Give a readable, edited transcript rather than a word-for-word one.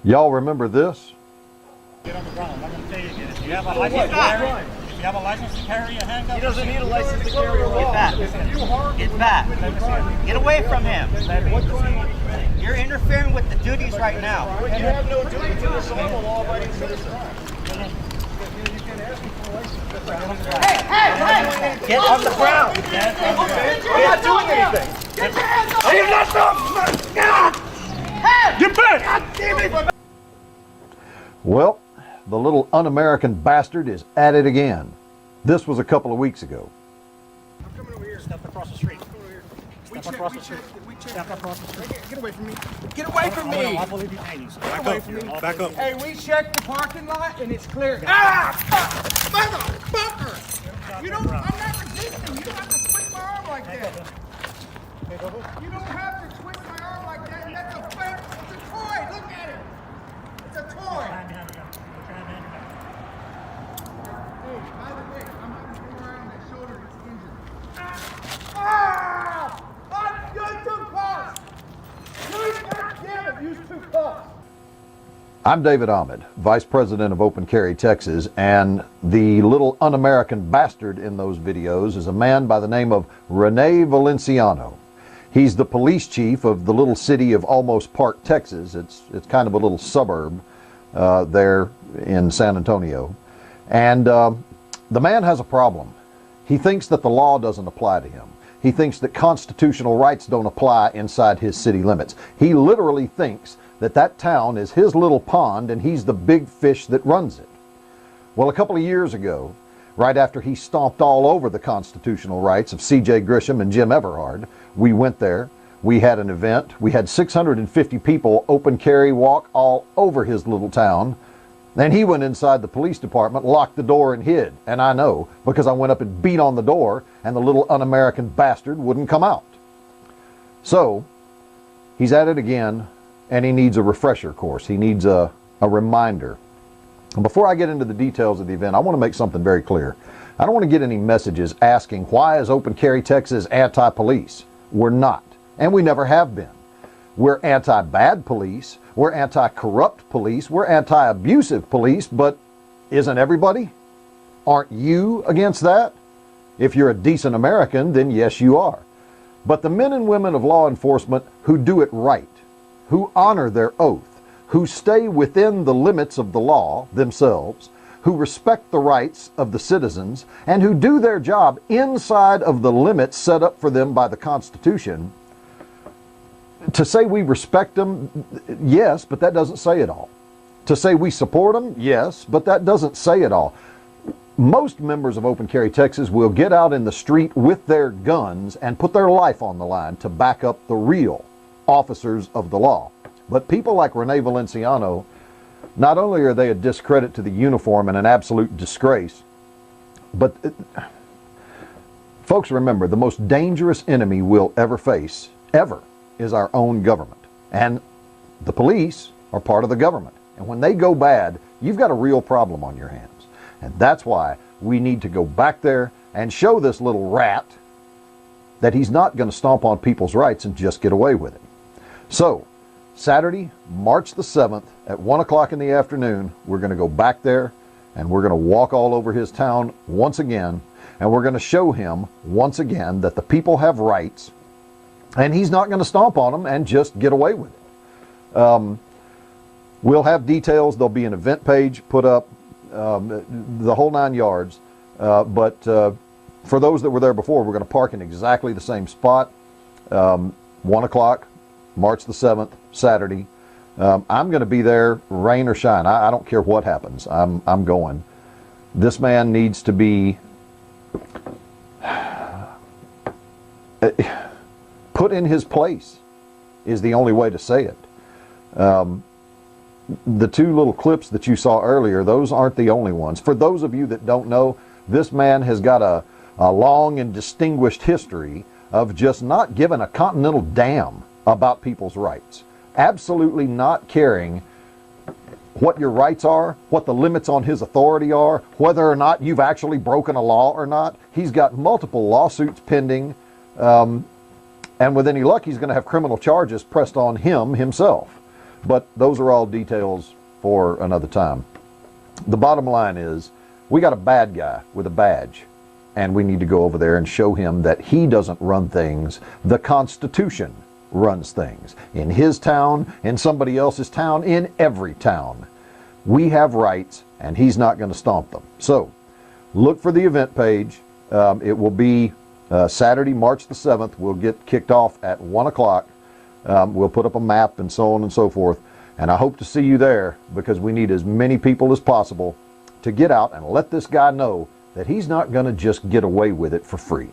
Y'all remember this? Get on the ground. I'm going to tell you again. If you have a license to carry, if you have a license to carry a handgun, he doesn't need a license to carry a law. Get back. Get away from him. You're interfering with the duties right now. You have no duty to this. I'm a law-abiding citizen. Hey! Get on the ground. I'm not doing anything. Get your hands up! I am not doing. Get back! Well, the little un-American bastard is at it again. This was a couple of weeks ago. I'm coming over here. step across the street. Step across the street. Step across the street. Get away from me. Get away from me. I believe you can. Back up. Back up. Hey, we checked the parking lot and it's clear. Motherfucker! You don't, I'm not resisting. You don't have to twist my arm like that. You don't have to twist my arm like that. And that's a fake. It's a toy. Look at it. It's a toy. Hey, by the way, I'm not going to go around that shoulder. It's injured. Use two cuffs. Damn it, use two cuffs. I'm David Ahmed, Vice President of Open Carry Texas, and the little un-American bastard in those videos is a man by the name of Rene Valenciano. He's the police chief of the little city of Olmos Park, Texas. It's kind of a little suburb there in San Antonio. And the man has a problem. He thinks that the law doesn't apply to him. He thinks that constitutional rights don't apply inside his city limits. He literally thinks that that town is his little pond and he's the big fish that runs it. Well, a couple of years ago, right after he stomped all over the constitutional rights of C.J. Grisham and Jim Everhard, we went there. We had an event. We had 650 people open carry walk all over his little town. Then he went inside the police department, locked the door and hid. And I know, because I went up and beat on the door and the little un-American bastard wouldn't come out. So, he's at it again, and he needs a refresher course. He needs a reminder. And before I get into the details of the event, I want to make something very clear. I don't want to get any messages asking, why is Open Carry Texas anti-police? We're not, and we never have been. We're anti-bad police, we're anti-corrupt police, we're anti-abusive police, but isn't everybody? Aren't you against that? If you're a decent American, then yes, you are. But the men and women of law enforcement who do it right, who honor their oath, who stay within the limits of the law themselves, who respect the rights of the citizens, and who do their job inside of the limits set up for them by the Constitution, to say we respect them, yes, but that doesn't say it all. To say we support them, yes, but that doesn't say it all. Most members of Open Carry Texas will get out in the street with their guns and put their life on the line to back up the real officers of the law. But people like Rene Valenciano, not only are they a discredit to the uniform and an absolute disgrace, but folks, remember, the most dangerous enemy we'll ever face, ever, is our own government. And the police are part of the government. And when they go bad, you've got a real problem on your hands. And that's why we need to go back there and show this little rat that he's not going to stomp on people's rights and just get away with it. So, Saturday, March the 7th at 1 o'clock in the afternoon, we're going to go back there and we're going to walk all over his town once again, and we're going to show him once again that the people have rights and he's not going to stomp on them and just get away with it. We'll have details. There'll be an event page put up, the whole 9 yards. But for those that were there before, we're going to park in exactly the same spot. 1 o'clock, March the 7th, Saturday. I'm going to be there, rain or shine. I don't care what happens. I'm going. This man needs to be put in his place, is the only way to say it. The two little clips that you saw earlier, those aren't the only ones. For those of you that don't know, this man has got a long and distinguished history of just not giving a continental damn about people's rights. Absolutely not caring what your rights are, what the limits on his authority are, whether or not you've actually broken a law or not. He's got multiple lawsuits pending, and with any luck, he's going to have criminal charges pressed on him himself. But those are all details for another time. The bottom line is, we got a bad guy with a badge, and we need to go over there and show him that he doesn't run things. The Constitution runs things. In his town, in somebody else's town, in every town. We have rights, and he's not going to stomp them. So, look for the event page. It will be Saturday, March the 7th. We'll get kicked off at 1 o'clock. We'll put up a map and so on and so forth. And I hope to see you there, because we need as many people as possible to get out and let this guy know that he's not going to just get away with it for free.